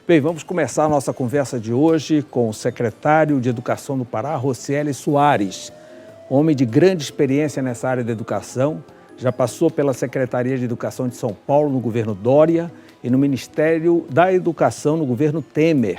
Bem, vamos começar a nossa conversa de hoje com o secretário de Educação do Pará, Rocieli Soares, homem de grande experiência nessa área da educação, já passou pela Secretaria de Educação de São Paulo no governo Dória e no Ministério da Educação no governo Temer.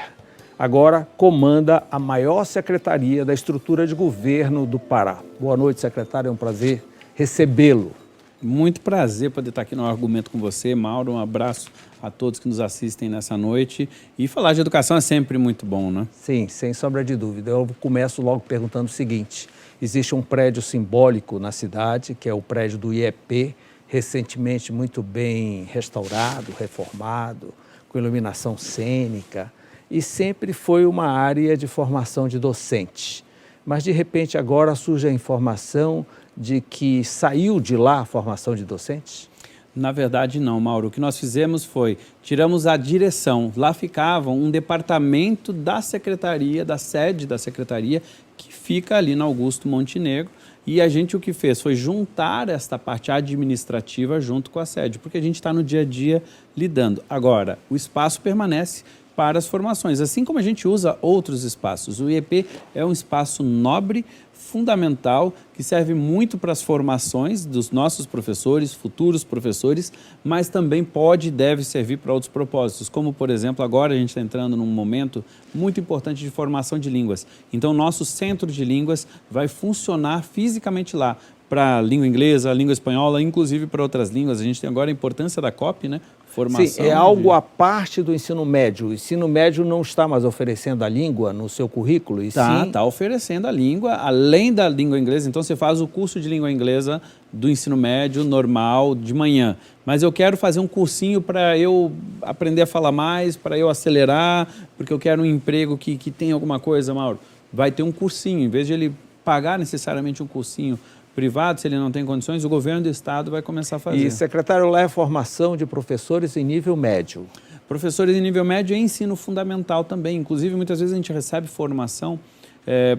Agora comanda a maior secretaria da estrutura de governo do Pará. Boa noite, secretário, é um prazer recebê-lo. Muito prazer poder estar aqui no Argumento com você, Mauro. Um abraço a todos que nos assistem nessa noite. E falar de educação é sempre muito bom, né? Sim, sem sombra de dúvida. Eu começo logo perguntando o seguinte: existe um prédio simbólico na cidade, que é o prédio do IEP, recentemente muito bem restaurado, reformado, com iluminação cênica, e sempre foi uma área de formação de docentes. Mas, de repente, agora surge a informação de que saiu de lá a formação de docentes? Na verdade, não, Mauro. O que nós fizemos foi, tiramos a direção. Lá ficava um departamento da secretaria, da sede da secretaria, que fica ali na Augusto Montenegro. E a gente o que fez foi juntar esta parte administrativa junto com a sede, porque a gente está no dia a dia lidando. Agora, o espaço permanece para as formações, assim como a gente usa outros espaços. O IEP é um espaço nobre, fundamental, que serve muito para as formações dos nossos professores, futuros professores, mas também pode e deve servir para outros propósitos, como, por exemplo, agora a gente está entrando num momento muito importante de formação de línguas. Então, nosso centro de línguas vai funcionar fisicamente lá, para a língua inglesa, a língua espanhola, inclusive para outras línguas. A gente tem agora a importância da COP, né? Formação. Sim, é algo à parte do ensino médio. O ensino médio não está mais oferecendo a língua no seu currículo? Está oferecendo a língua, além da língua inglesa. Então, você faz o curso de língua inglesa do ensino médio normal de manhã. Mas eu quero fazer um cursinho para eu aprender a falar mais, para eu acelerar, porque eu quero um emprego que tem alguma coisa, Mauro. Vai ter um cursinho, em vez de ele pagar necessariamente um cursinho privado, se ele não tem condições, o governo do estado vai começar a fazer. E, secretário, lá é formação de professores em nível médio? Professores em nível médio e ensino fundamental também. Inclusive, muitas vezes a gente recebe formação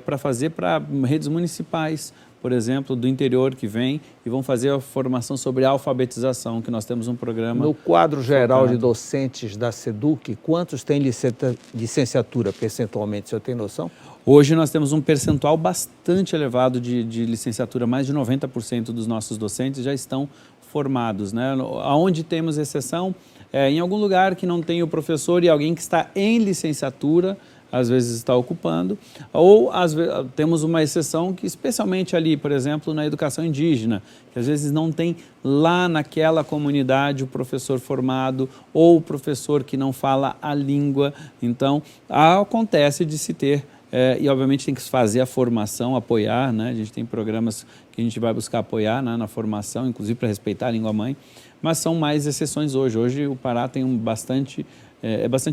para fazer para redes municipais, por exemplo, do interior que vem e vão fazer a formação sobre alfabetização, que nós temos um programa. No quadro geral de docentes da SEDUC, quantos têm licenciatura percentualmente, o senhor tem noção? Hoje nós temos um percentual bastante elevado de licenciatura, mais de 90% dos nossos docentes já estão formados, né? Aonde temos exceção, em algum lugar que não tem o professor e alguém que está em licenciatura, às vezes está ocupando, ou às vezes, temos uma exceção que especialmente ali, por exemplo, na educação indígena, que às vezes não tem lá naquela comunidade o professor formado ou o professor que não fala a língua. Então, acontece de se ter e obviamente tem que fazer a formação, apoiar, né? A gente tem programas que a gente vai buscar apoiar, né, na formação, inclusive para respeitar a língua mãe, mas são mais exceções hoje. Hoje o Pará tem bastante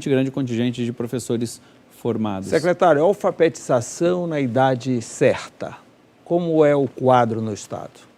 grande contingente de professores formados. Secretário, alfabetização na idade certa, como é o quadro no estado?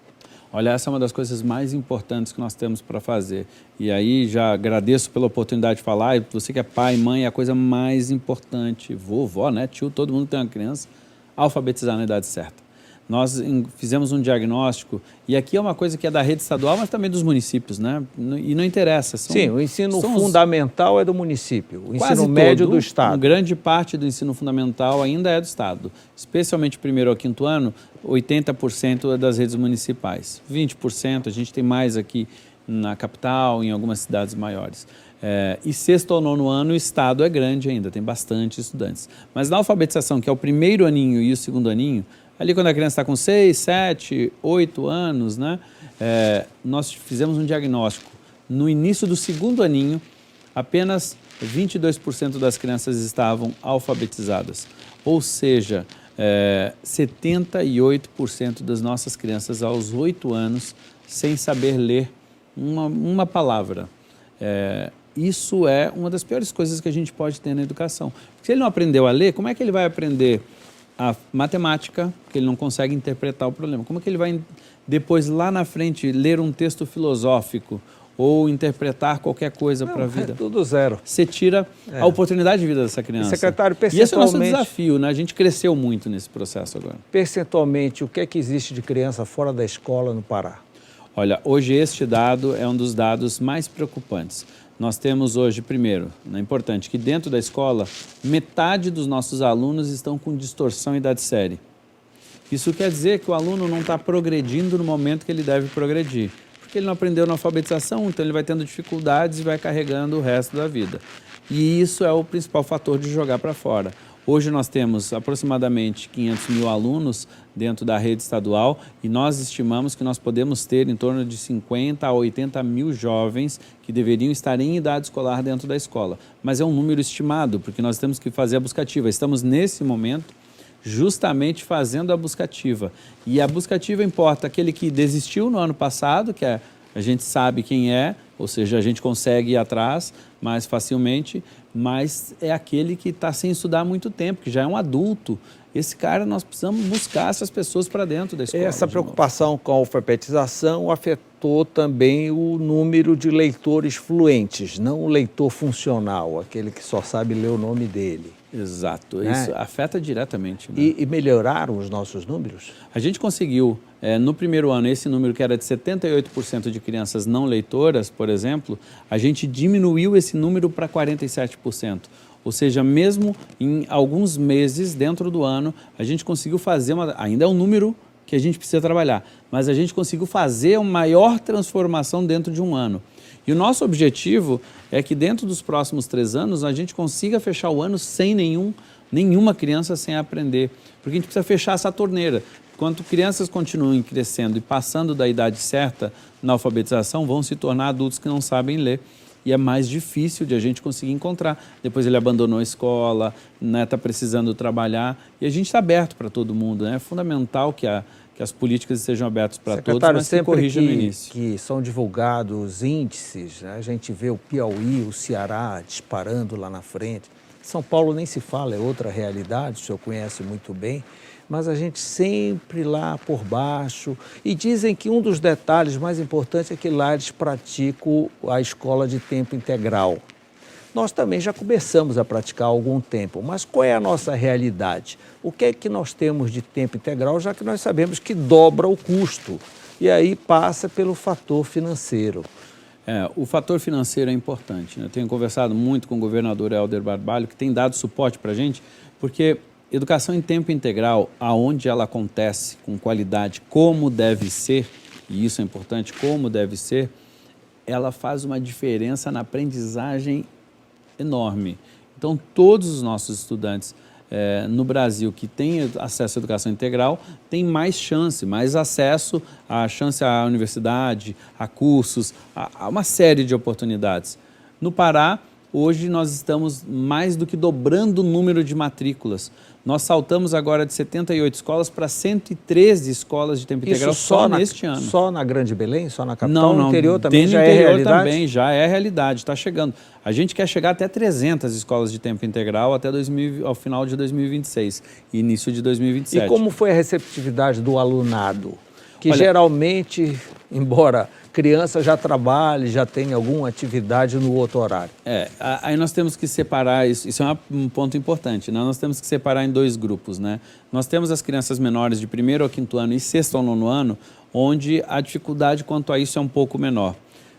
Olha, essa é uma das coisas mais importantes que nós temos para fazer. E aí já agradeço pela oportunidade de falar. E você que é pai, mãe, é a coisa mais importante. Vovó, né, tio, todo mundo tem uma criança. Alfabetizar na idade certa. Nós fizemos um diagnóstico, e aqui é uma coisa que é da rede estadual, mas também dos municípios, né? E não interessa. Sim, o ensino fundamental é do município, o ensino médio do estado. Uma grande parte do ensino fundamental ainda é do estado, especialmente primeiro ao quinto ano, 80% é das redes municipais, 20% a gente tem mais aqui na capital, em algumas cidades maiores. E sexto ao nono ano o estado é grande ainda, tem bastante estudantes. Mas na alfabetização, que é o primeiro aninho e o segundo aninho, ali quando a criança está com 6, 7, 8 anos, né, nós fizemos um diagnóstico. No início do segundo aninho, apenas 22% das crianças estavam alfabetizadas. Ou seja, 78% das nossas crianças aos 8 anos sem saber ler uma palavra. Isso é uma das piores coisas que a gente pode ter na educação. Porque se ele não aprendeu a ler, como é que ele vai aprender a matemática, que ele não consegue interpretar o problema? Como é que ele vai, depois, lá na frente, ler um texto filosófico ou interpretar qualquer coisa para a vida? É tudo zero. Você tira a oportunidade de vida dessa criança. Secretário, percentualmente... E esse é o nosso desafio, né? A gente cresceu muito nesse processo agora. Percentualmente, o que é que existe de criança fora da escola no Pará? Olha, hoje este dado é um dos dados mais preocupantes. nós temos hoje, primeiro, é importante que dentro da escola, metade dos nossos alunos estão com distorção em idade série. Isso quer dizer que o aluno não está progredindo no momento que ele deve progredir, porque ele não aprendeu na alfabetização, então ele vai tendo dificuldades e vai carregando o resto da vida. E isso é o principal fator de jogar para fora. Hoje nós temos aproximadamente 500 mil alunos dentro da rede estadual e nós estimamos que nós podemos ter em torno de 50 a 80 mil jovens que deveriam estar em idade escolar dentro da escola. Mas é um número estimado, porque nós temos que fazer a buscativa. Estamos nesse momento justamente fazendo a buscativa. E a buscativa importa aquele que desistiu no ano passado, que a gente sabe quem é, ou seja, a gente consegue ir atrás mais facilmente, mas é aquele que está sem estudar há muito tempo, que já é um adulto. Esse cara, nós precisamos buscar essas pessoas para dentro da escola. Essa preocupação com a alfabetização afetou também o número de leitores fluentes, não o leitor funcional, aquele que só sabe ler o nome dele. Exato, isso afeta diretamente. Né? E melhoraram os nossos números? A gente conseguiu, no primeiro ano, esse número que era de 78% de crianças não leitoras, por exemplo, a gente diminuiu esse número para 47%. Ou seja, mesmo em alguns meses dentro do ano, a gente conseguiu fazer, ainda é um número que a gente precisa trabalhar, mas a gente conseguiu fazer uma maior transformação dentro de um ano. E o nosso objetivo é que dentro dos próximos 3 anos a gente consiga fechar o ano sem nenhuma criança sem aprender, porque a gente precisa fechar essa torneira. Enquanto crianças continuem crescendo e passando da idade certa na alfabetização, vão se tornar adultos que não sabem ler. E é mais difícil de a gente conseguir encontrar. Depois ele abandonou a escola, está precisando trabalhar. E a gente está aberto para todo mundo. É fundamental que as políticas estejam abertas para todos, mas que corrija no início. Que são divulgados índices, né? A gente vê o Piauí, o Ceará disparando lá na frente. São Paulo nem se fala, é outra realidade, o senhor conhece muito bem. Mas a gente sempre lá por baixo. E dizem que um dos detalhes mais importantes é que lá eles praticam a escola de tempo integral. Nós também já começamos a praticar há algum tempo, mas qual é a nossa realidade? O que é que nós temos de tempo integral, já que nós sabemos que dobra o custo? E aí passa pelo fator financeiro. O fator financeiro é importante. Né? Eu tenho conversado muito com o governador Helder Barbalho, que tem dado suporte para a gente, porque educação em tempo integral, aonde ela acontece com qualidade, como deve ser, e isso é importante, como deve ser, ela faz uma diferença na aprendizagem enorme. Então, todos os nossos estudantes no Brasil que têm acesso à educação integral têm mais chance, mais acesso à chance à universidade, a cursos, a uma série de oportunidades. No Pará, hoje nós estamos mais do que dobrando o número de matrículas. Nós saltamos agora de 78 escolas para 113 escolas de tempo integral só neste ano. Só na Grande Belém? Só na capital? Não, no interior também já é realidade? Também já é realidade, está chegando. A gente quer chegar até 300 escolas de tempo integral até ao final de 2026, início de 2027. E como foi a receptividade do alunado? Que geralmente, embora criança já trabalhe, já tenha alguma atividade no outro horário. Aí nós temos que separar, isso é um ponto importante, né? Nós temos que separar em 2 grupos, né? Nós temos as crianças menores de 1º ao 5º ano e 6º ao 9º ano, onde a dificuldade quanto a isso é um pouco menor.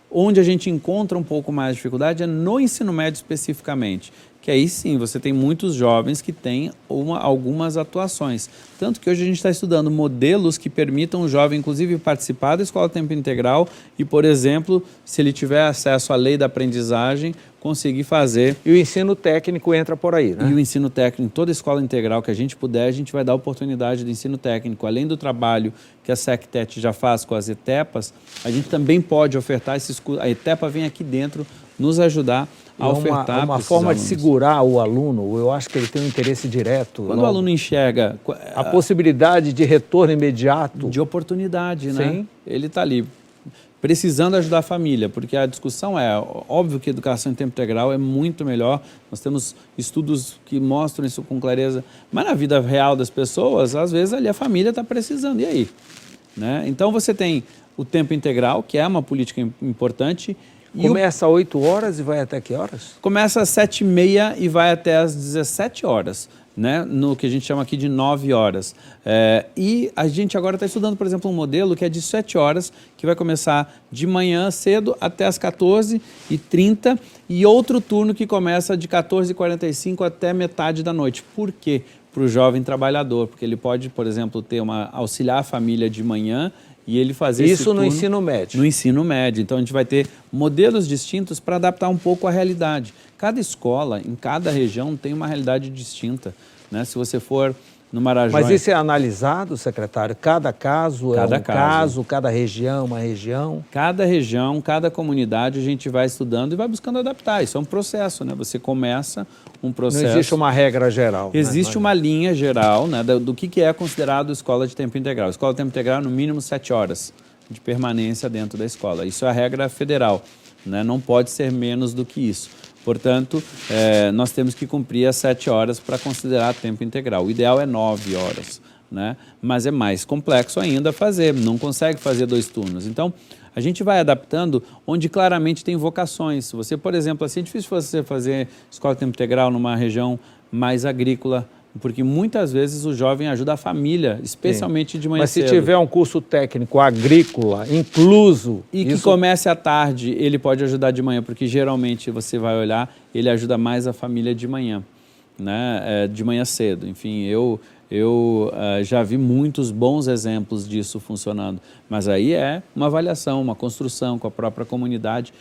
Onde a gente encontra um pouco mais de dificuldade é no ensino médio especificamente, que aí sim você tem muitos jovens que têm algumas atuações. Tanto que hoje a gente está estudando modelos que permitam o jovem, inclusive, participar da escola tempo integral e, por exemplo, se ele tiver acesso à lei da aprendizagem, conseguir fazer. E o ensino técnico entra por aí, né? E o ensino técnico, em toda escola integral que a gente puder, a gente vai dar oportunidade de ensino técnico. Além do trabalho que a SECTET já faz com as ETEPAs, a gente também pode ofertar esses cursos. A ETEPA vem aqui dentro nos ajudar a ofertar uma forma de segurar o aluno. Eu acho que ele tem um interesse direto. Quando o aluno enxerga a possibilidade de retorno imediato. De oportunidade, né? Sim. Ele está ali precisando ajudar a família, porque a discussão óbvio que a educação em tempo integral é muito melhor, nós temos estudos que mostram isso com clareza, mas na vida real das pessoas, às vezes ali a família está precisando, e aí? Né? Então você tem o tempo integral, que é uma política importante. Começa às 8 horas e vai até que horas? Começa às 7h30 e vai até às 17 horas. né, no que a gente chama aqui de 9 horas. E a gente agora está estudando, por exemplo, um modelo que é de 7 horas, que vai começar de manhã cedo até as 14h30, e outro turno que começa de 14h45 até metade da noite. Por quê? Para o jovem trabalhador, porque ele pode, por exemplo, auxiliar a família de manhã e ele fazer esse turno no ensino médio. No ensino médio. Então, a gente vai ter modelos distintos para adaptar um pouco à realidade. Cada escola, em cada região, tem uma realidade distinta, né? Se você for no Marajó... Mas isso é analisado, secretário? Cada caso Cada é um caso, cada região uma região? Cada região, cada comunidade, a gente vai estudando e vai buscando adaptar. Isso é um processo, né? Você começa um processo... Não existe uma regra geral. Existe uma linha geral, né, do que é considerado escola de tempo integral. Escola de tempo integral, no mínimo 7 horas de permanência dentro da escola. Isso é a regra federal, né? Não pode ser menos do que isso. Portanto, nós temos que cumprir as 7 horas para considerar tempo integral. O ideal é 9 horas, né? Mas é mais complexo ainda fazer, não consegue fazer 2 turnos. Então, a gente vai adaptando onde claramente tem vocações. Se você, por exemplo, assim, é difícil você fazer escola de tempo integral numa região mais agrícola, porque muitas vezes o jovem ajuda a família, especialmente de manhã cedo. Mas se tiver um curso técnico agrícola incluso... E que comece à tarde, ele pode ajudar de manhã, porque geralmente você vai olhar, ele ajuda mais a família de manhã, né? De manhã cedo. Enfim, eu já vi muitos bons exemplos disso funcionando, mas aí é uma avaliação, uma construção com a própria comunidade,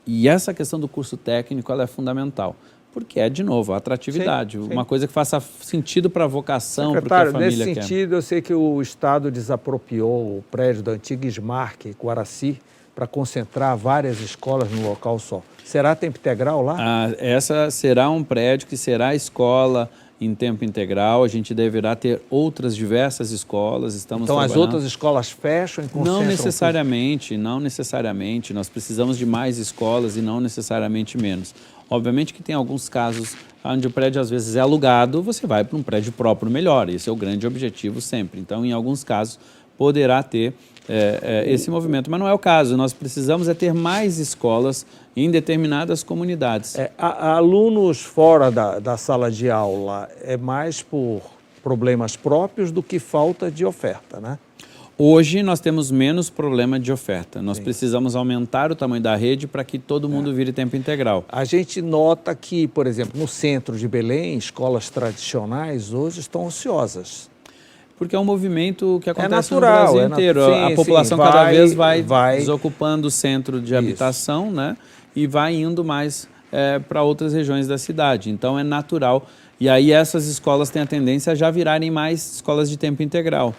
e essa questão do curso técnico ela é fundamental, porque é, de novo, a atratividade, sim. uma coisa que faça sentido para a vocação, para o que Secretário, a família nesse quer. sentido, eu sei que o Estado desapropriou o prédio da antiga Smark, Guaraci, para concentrar várias escolas num local só. Será tempo integral lá? Essa será um prédio que será escola em tempo integral, a gente deverá ter outras diversas escolas, estamos então trabalhando. As outras escolas fecham e concentram? Não necessariamente, nós precisamos de mais escolas e não necessariamente menos. Obviamente que tem alguns casos onde o prédio às vezes é alugado, você vai para um prédio próprio melhor, esse é o grande objetivo sempre. Então, em alguns casos, poderá ter esse movimento, mas não é o caso, nós precisamos ter mais escolas em determinadas comunidades. Alunos fora da sala de aula é mais por problemas próprios do que falta de oferta, né? Hoje nós temos menos problema de oferta, nós precisamos aumentar o tamanho da rede para que todo mundo vire tempo integral. A gente nota que, por exemplo, no centro de Belém, escolas tradicionais hoje estão ociosas. Porque é um movimento que acontece natural, no Brasil inteiro. A população cada vez vai desocupando o centro de habitação, né? E vai indo mais para outras regiões da cidade. Então é natural. E aí essas escolas têm a tendência a já virarem mais escolas de tempo integral.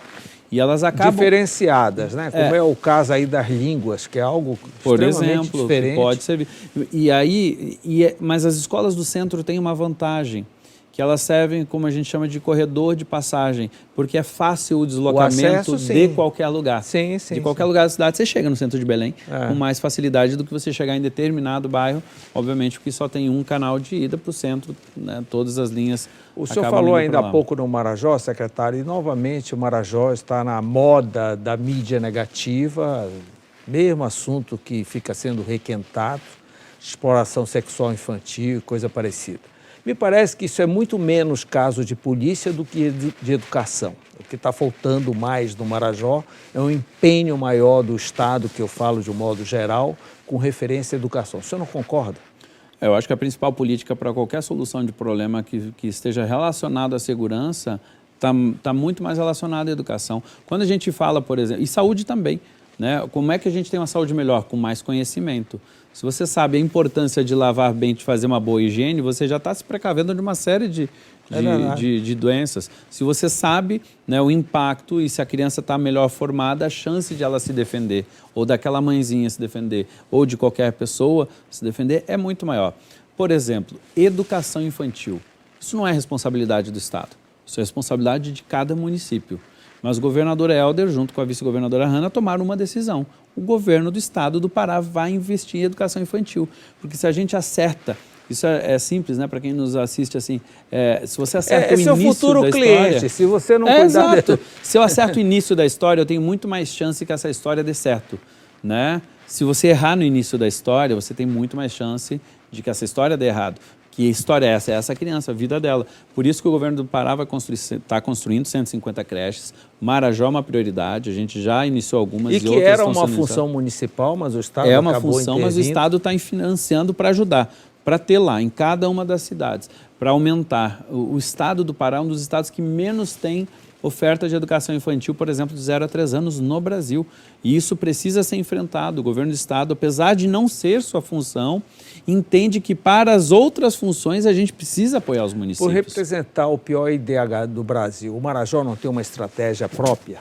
E elas acabam... Diferenciadas, né? Como é o caso aí das línguas, que é algo por extremamente exemplo, diferente. Que pode servir. Mas as escolas do centro têm uma vantagem, que elas servem, como a gente chama de corredor de passagem, porque é fácil o deslocamento de qualquer lugar. De qualquer lugar da cidade, você chega no centro de Belém com mais facilidade do que você chegar em determinado bairro, obviamente porque só tem um canal de ida para o centro, né? Todas as linhas. O senhor falou ainda há pouco no Marajó, secretário, e novamente o Marajó está na moda da mídia negativa, mesmo assunto que fica sendo requentado, exploração sexual infantil, coisa parecida. Me parece que isso é muito menos caso de polícia do que de educação. O que está faltando mais no Marajó é um empenho maior do Estado, que eu falo de um modo geral, com referência à educação. O senhor não concorda? Eu acho que a principal política para qualquer solução de problema que esteja relacionado à segurança está muito mais relacionada à educação. Quando a gente fala, por exemplo, e saúde também, né? Como é que a gente tem uma saúde melhor? Com mais conhecimento. Se você sabe a importância de lavar bem, de fazer uma boa higiene, você já está se precavendo de uma série de doenças. Se você sabe, né, o impacto e se a criança está melhor formada, a chance de ela se defender, ou daquela mãezinha se defender, ou de qualquer pessoa se defender, é muito maior. Por exemplo, educação infantil. Isso não é responsabilidade do Estado, isso é responsabilidade de cada município. Mas o governador Helder, junto com a vice-governadora Hanna, tomaram uma decisão. O governo do estado do Pará vai investir em educação infantil. Porque se a gente acerta, isso é simples, né? Para quem nos assiste assim, se você acerta o início da história... É seu futuro cliente, se você não cuidar exato. Se eu acerto o início da história, eu tenho muito mais chance que essa história dê certo, né? Se você errar no início da história, você tem muito mais chance de que essa história dê errado. Que história é essa? É essa criança, a vida dela. Por isso que o governo do Pará está construindo 150 creches. Marajó é uma prioridade, a gente já iniciou algumas. E que era uma função municipal, mas o Estado acabou intervindo. É uma função, mas o Estado está financiando para ajudar, para ter lá, em cada uma das cidades, para aumentar. O Estado do Pará é um dos estados que menos tem oferta de educação infantil, por exemplo, de 0 a 3 anos no Brasil. E isso precisa ser enfrentado. O governo do Estado, apesar de não ser sua função, entende que para as outras funções a gente precisa apoiar os municípios. Por representar o pior IDH do Brasil, o Marajó não tem uma estratégia própria?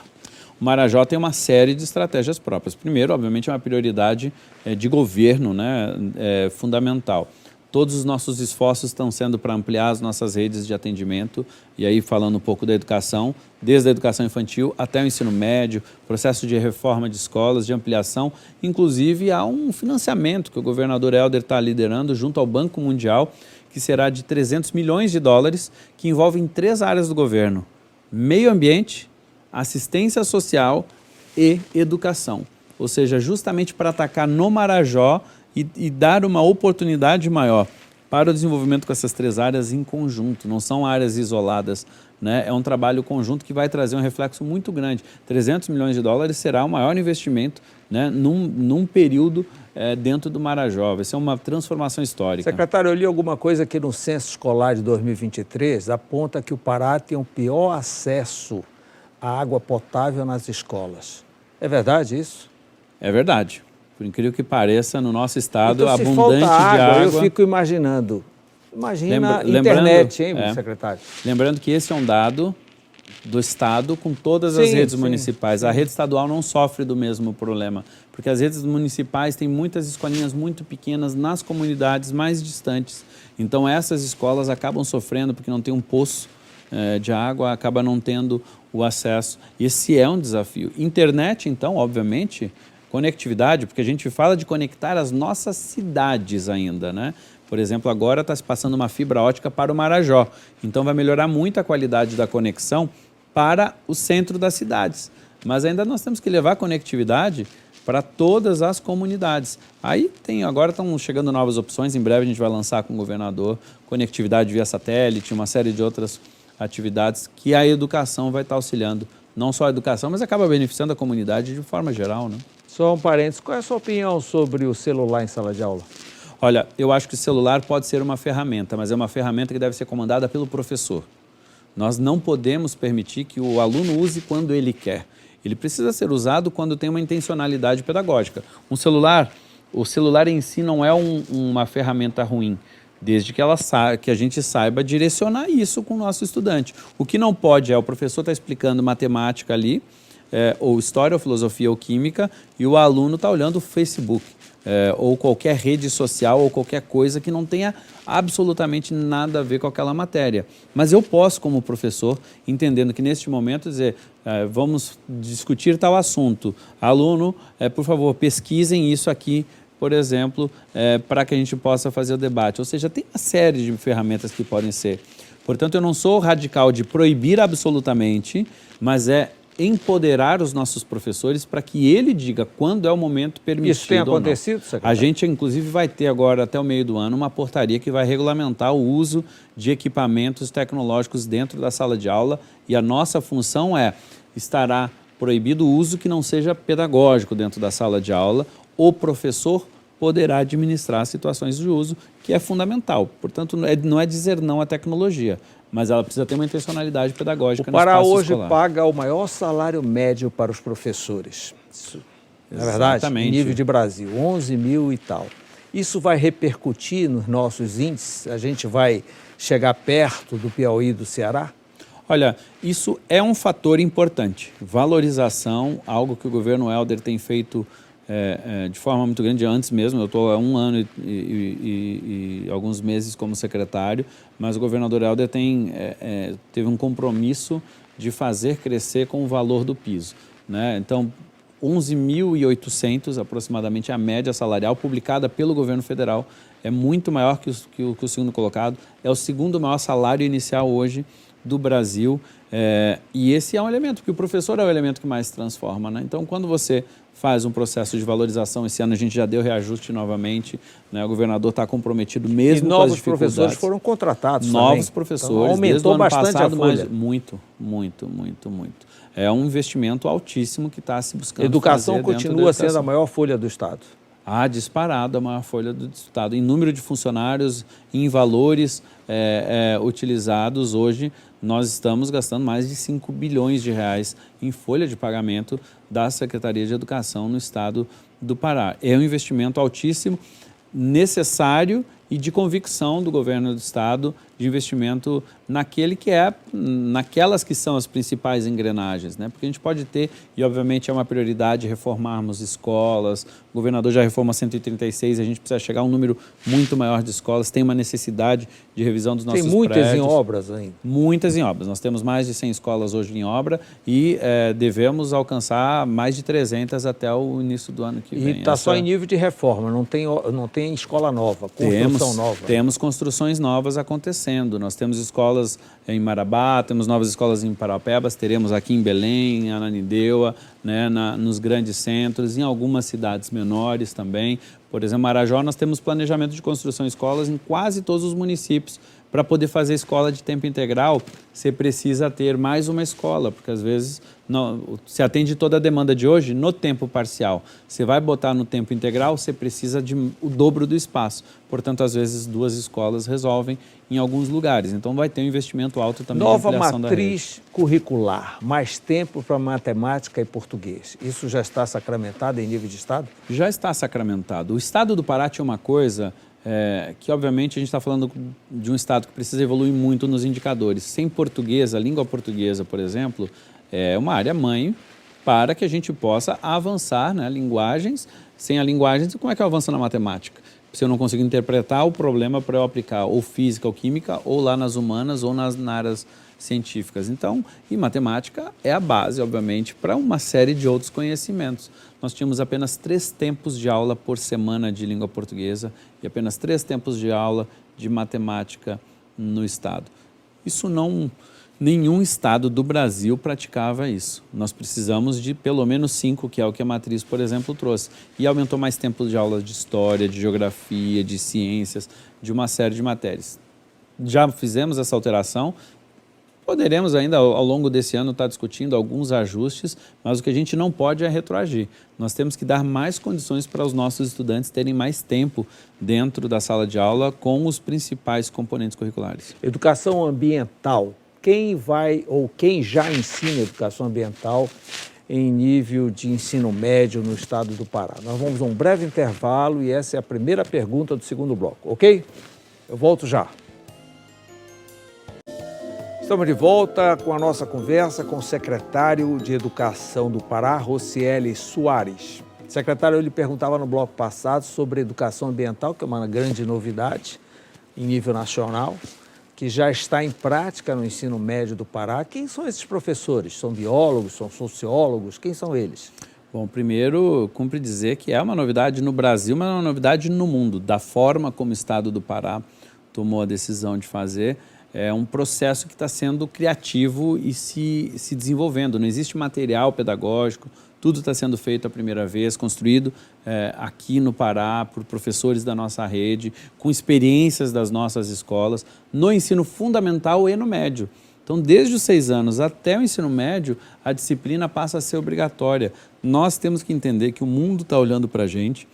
O Marajó tem uma série de estratégias próprias. Primeiro, obviamente, é uma prioridade de governo, né, fundamental. Todos os nossos esforços estão sendo para ampliar as nossas redes de atendimento, e aí falando um pouco da educação, desde a educação infantil até o ensino médio, processo de reforma de escolas, de ampliação, inclusive há um financiamento que o governador Helder está liderando junto ao Banco Mundial, que será de 300 milhões de dólares, que envolvem 3 áreas do governo: meio ambiente, assistência social e educação. Ou seja, justamente para atacar no Marajó e dar uma oportunidade maior para o desenvolvimento com essas 3 áreas em conjunto, não são áreas isoladas, né? É um trabalho conjunto que vai trazer um reflexo muito grande. 300 milhões de dólares será o maior investimento, né, num período dentro do Marajó. Vai ser uma transformação histórica. Secretário, eu li alguma coisa que no censo escolar de 2023 aponta que o Pará tem o pior acesso à água potável nas escolas. É verdade isso? É verdade. Por incrível que pareça, no nosso estado, então, abundante de água. Eu fico imaginando. Imagina a internet, hein, secretário? Lembrando que esse é um dado do estado com todas as redes municipais. A rede estadual não sofre do mesmo problema, porque as redes municipais têm muitas escolinhas muito pequenas nas comunidades mais distantes. Então, essas escolas acabam sofrendo porque não tem um poço de água, acaba não tendo o acesso. Esse é um desafio. Internet, então, obviamente, conectividade, porque a gente fala de conectar as nossas cidades ainda, né? Por exemplo, agora está se passando uma fibra ótica para o Marajó. Então vai melhorar muito a qualidade da conexão para o centro das cidades. Mas ainda nós temos que levar conectividade para todas as comunidades. Aí agora estão chegando novas opções, em breve a gente vai lançar com o governador, conectividade via satélite, uma série de outras atividades que a educação vai estar auxiliando. Não só a educação, mas acaba beneficiando a comunidade de forma geral, né? Só um parênteses, qual é a sua opinião sobre o celular em sala de aula? Olha, eu acho que o celular pode ser uma ferramenta, mas é uma ferramenta que deve ser comandada pelo professor. Nós não podemos permitir que o aluno use quando ele quer. Ele precisa ser usado quando tem uma intencionalidade pedagógica. O celular em si não é uma ferramenta ruim, desde que a gente saiba direcionar isso com o nosso estudante. O que não pode é o professor estar explicando matemática ali, ou história, ou filosofia, ou química, e o aluno está olhando o Facebook, ou qualquer rede social, ou qualquer coisa que não tenha absolutamente nada a ver com aquela matéria. Mas eu posso, como professor, entendendo que neste momento, dizer, vamos discutir tal assunto. Aluno, por favor, pesquisem isso aqui, por exemplo, para que a gente possa fazer o debate. Ou seja, tem uma série de ferramentas que podem ser. Portanto, eu não sou radical de proibir absolutamente, mas empoderar os nossos professores para que ele diga quando é o momento permitido. Isso tem acontecido, secretário? A gente, inclusive, vai ter agora, até o meio do ano, uma portaria que vai regulamentar o uso de equipamentos tecnológicos dentro da sala de aula, e a nossa função estará proibido o uso que não seja pedagógico dentro da sala de aula. O professor poderá administrar situações de uso, que é fundamental. Portanto, não é dizer não à tecnologia, mas ela precisa ter uma intencionalidade pedagógica no espaço escolar. O Pará hoje paga o maior salário médio para os professores. Isso, não é verdade? Em nível de Brasil, 11 mil e tal. Isso vai repercutir nos nossos índices? A gente vai chegar perto do Piauí e do Ceará? Olha, isso é um fator importante. Valorização, algo que o governo Helder tem feito de forma muito grande antes mesmo. Eu estou há 1 ano e alguns meses como secretário, mas o governador Helder teve um compromisso de fazer crescer com o valor do piso, né? Então, 11.800 aproximadamente a média salarial publicada pelo governo federal. É muito maior que o segundo colocado. É o segundo maior salário inicial hoje do Brasil. E esse é um elemento, porque o professor é o elemento que mais transforma, né? Então, quando você faz um processo de valorização. Esse ano a gente já deu reajuste novamente, né? O governador está comprometido mesmo com as dificuldades. E novos professores foram contratados também. Novos professores, então, aumentou desde o ano bastante passado, a folha. mas muito. É um investimento altíssimo que está se buscando Educação fazer continua sendo a maior folha do Estado. Disparado a maior folha do Estado. Em número de funcionários, em valores utilizados, hoje nós estamos gastando mais de 5 bilhões de reais em folha de pagamento da Secretaria de Educação no Estado do Pará. É um investimento altíssimo, necessário e de convicção do governo do Estado de investimento naquelas que são as principais engrenagens, né? Porque a gente pode ter, e obviamente é uma prioridade, reformarmos escolas. O governador já reforma 136, a gente precisa chegar a um número muito maior de escolas, tem uma necessidade de revisão dos nossos prédios. Tem muitas em obras ainda? Muitas em obras. Nós temos mais de 100 escolas hoje em obra e devemos alcançar mais de 300 até o início do ano que vem. E está só em nível de reforma, não tem escola nova, construção nova? Temos construções novas acontecendo. Nós temos escolas em Marabá, temos novas escolas em Paraupebas, teremos aqui em Belém, em Ananindeua, né, nos grandes centros, em algumas cidades menores também. Por exemplo, Marajó, nós temos planejamento de construção de escolas em quase todos os municípios. Para poder fazer escola de tempo integral, você precisa ter mais uma escola, porque às vezes se atende toda a demanda de hoje no tempo parcial. Você vai botar no tempo integral, você precisa de o dobro do espaço. Portanto, às vezes, 2 escolas resolvem em alguns lugares. Então, vai ter um investimento alto também na ampliação da rede. Nova matriz curricular, mais tempo para matemática e português. Isso já está sacramentado em nível de Estado? Já está sacramentado. O Estado do Pará tinha uma coisa que, obviamente, a gente está falando de um Estado que precisa evoluir muito nos indicadores. Sem português, a língua portuguesa, por exemplo, é uma área mãe para que a gente possa avançar, né, linguagens. Sem a linguagem, como é que eu avanço na matemática? Se eu não consigo interpretar o problema para eu aplicar ou física ou química, ou lá nas humanas ou nas áreas científicas. Então, e matemática é a base, obviamente, para uma série de outros conhecimentos. Nós tínhamos apenas 3 tempos de aula por semana de língua portuguesa e apenas 3 tempos de aula de matemática no Estado. Nenhum Estado do Brasil praticava isso. Nós precisamos de pelo menos 5, que é o que a matriz, por exemplo, trouxe. E aumentou mais tempo de aulas de história, de geografia, de ciências, de uma série de matérias. Já fizemos essa alteração. Poderemos ainda, ao longo desse ano, estar discutindo alguns ajustes, mas o que a gente não pode é retroagir. Nós temos que dar mais condições para os nossos estudantes terem mais tempo dentro da sala de aula com os principais componentes curriculares. Educação ambiental. Quem vai ou quem já ensina educação ambiental em nível de ensino médio no estado do Pará? Nós vamos a um breve intervalo e essa é a primeira pergunta do segundo bloco, ok? Eu volto já. Estamos de volta com a nossa conversa com o secretário de Educação do Pará, Rocieli Soares. Secretário, eu lhe perguntava no bloco passado sobre educação ambiental, que é uma grande novidade em nível nacional, que já está em prática no ensino médio do Pará. Quem são esses professores? São biólogos, são sociólogos? Quem são eles? Bom, primeiro, cumpre dizer que é uma novidade no Brasil, mas é uma novidade no mundo, da forma como o estado do Pará tomou a decisão de fazer. É um processo que está sendo criativo e se desenvolvendo. Não existe material pedagógico, tudo está sendo feito a primeira vez, construído aqui no Pará por professores da nossa rede, com experiências das nossas escolas, no ensino fundamental e no médio. Então, desde os 6 anos até o ensino médio, a disciplina passa a ser obrigatória. Nós temos que entender que o mundo está olhando para a gente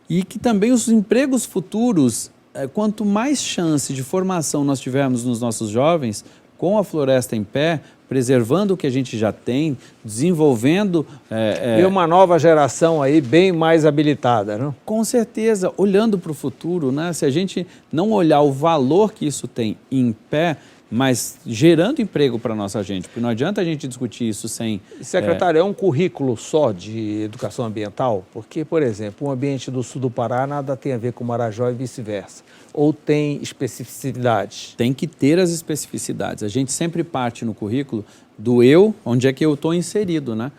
e que também os empregos futuros, quanto mais chance de formação nós tivermos nos nossos jovens, com a floresta em pé, preservando o que a gente já tem, desenvolvendo... E uma nova geração aí bem mais habilitada, não? Com certeza, olhando para o futuro, né? Se a gente não olhar o valor que isso tem em pé, mas gerando emprego para a nossa gente, porque não adianta a gente discutir isso sem... Secretário, é um currículo só de educação ambiental? Porque, por exemplo, o ambiente do sul do Pará nada tem a ver com Marajó e vice-versa. Ou tem especificidades? Tem que ter as especificidades. A gente sempre parte no currículo do eu, onde é que eu estou inserido, né?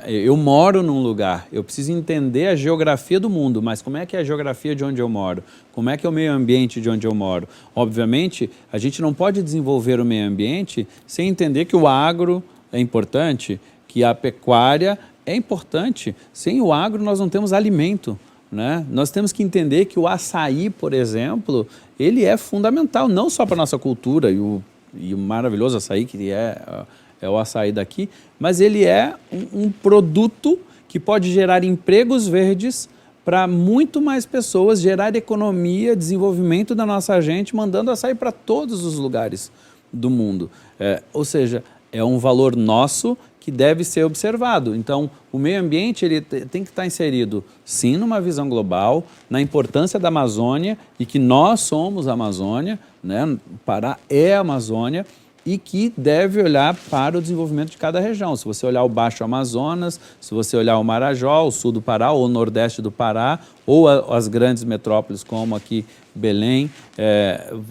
Eu moro num lugar, eu preciso entender a geografia do mundo, mas como é que é a geografia de onde eu moro? Como é que é o meio ambiente de onde eu moro? Obviamente, a gente não pode desenvolver o meio ambiente sem entender que o agro é importante, que a pecuária é importante. Sem o agro, nós não temos alimento, né? Nós temos que entender que o açaí, por exemplo, ele é fundamental, não só para a nossa cultura e o maravilhoso açaí que é o açaí daqui, mas ele é um produto que pode gerar empregos verdes para muito mais pessoas, gerar economia, desenvolvimento da nossa gente, mandando açaí para todos os lugares do mundo. Ou seja, é um valor nosso que deve ser observado. Então, o meio ambiente ele tem que estar inserido, sim, numa visão global, na importância da Amazônia e que nós somos a Amazônia, né? O Pará é a Amazônia, e que deve olhar para o desenvolvimento de cada região. Se você olhar o Baixo Amazonas, se você olhar o Marajó, o sul do Pará, ou o nordeste do Pará, ou as grandes metrópoles como aqui Belém,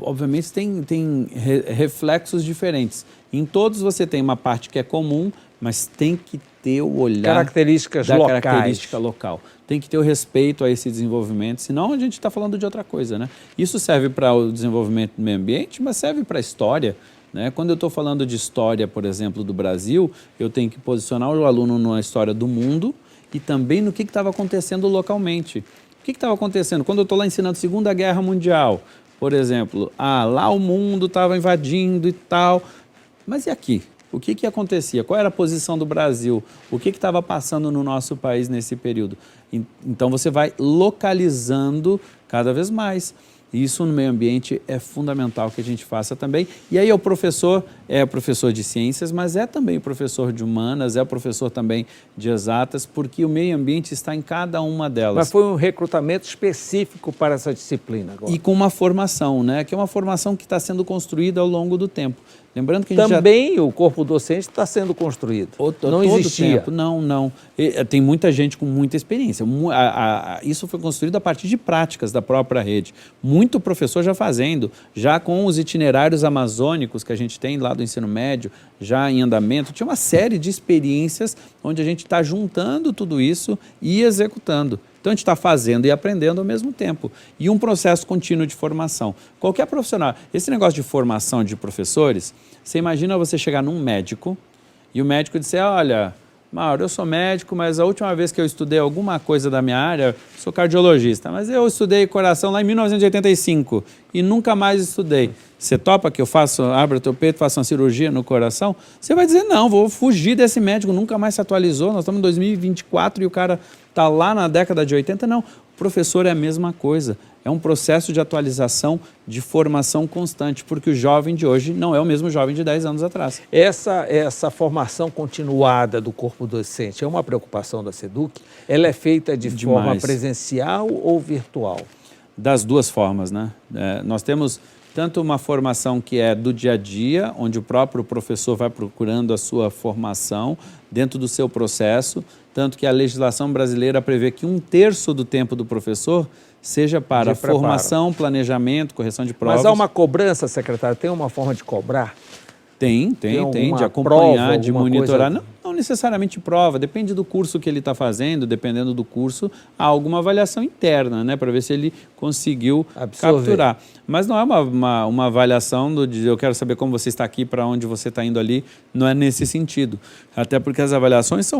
obviamente tem reflexos diferentes. Em todos você tem uma parte que é comum, mas tem que ter o olhar características da locais. Característica local. Tem que ter o respeito a esse desenvolvimento, senão a gente está falando de outra coisa, né? Isso serve para o desenvolvimento do meio ambiente, mas serve para a história, né? Quando eu estou falando de história, por exemplo, do Brasil, eu tenho que posicionar o aluno na história do mundo e também no que estava acontecendo localmente. O que estava acontecendo? Quando eu estou lá ensinando Segunda Guerra Mundial, por exemplo, lá o mundo estava invadindo e tal, mas e aqui? O que acontecia? Qual era a posição do Brasil? O que estava passando no nosso país nesse período? Então você vai localizando cada vez mais. Isso no meio ambiente é fundamental que a gente faça também. E aí o professor é professor de ciências, mas é também professor de humanas, é professor também de exatas, porque o meio ambiente está em cada uma delas. Mas foi um recrutamento específico para essa disciplina agora. E com uma formação, né? Que é uma formação que está sendo construída ao longo do tempo. Lembrando que a gente também o corpo docente está sendo construído. Não existia. Tempo. Não. Tem muita gente com muita experiência. Isso foi construído a partir de práticas da própria rede. Muito professor já fazendo, já com os itinerários amazônicos que a gente tem lá do ensino médio, já em andamento. Tinha uma série de experiências onde a gente está juntando tudo isso e executando. Então, a gente está fazendo e aprendendo ao mesmo tempo. E um processo contínuo de formação. Qualquer profissional, esse negócio de formação de professores, você imagina você chegar num médico e o médico dizer, olha, Mauro, eu sou médico, mas a última vez que eu estudei alguma coisa da minha área, sou cardiologista, mas eu estudei coração lá em 1985 e nunca mais estudei. Você topa que eu abra teu peito, faça uma cirurgia no coração? Você vai dizer, não, vou fugir desse médico, nunca mais se atualizou, nós estamos em 2024 e o cara está lá na década de 80. Não, o professor é a mesma coisa. É um processo de atualização, de formação constante, porque o jovem de hoje não é o mesmo jovem de 10 anos atrás. Essa formação continuada do corpo docente é uma preocupação da SEDUC? Ela é feita de forma presencial ou virtual? Das duas formas, né? Nós temos tanto uma formação que é do dia a dia, onde o próprio professor vai procurando a sua formação dentro do seu processo, tanto que a legislação brasileira prevê que 1/3 do tempo do professor seja para formação, planejamento, correção de provas. Mas há uma cobrança, secretário? Tem uma forma de cobrar? Tem, de acompanhar, de monitorar. Não necessariamente prova, depende do curso que ele está fazendo, dependendo do curso, há alguma avaliação interna, né, para ver se ele conseguiu capturar. Mas não é uma avaliação de eu quero saber como você está aqui, para onde você está indo ali, não é nesse sentido. Até porque as avaliações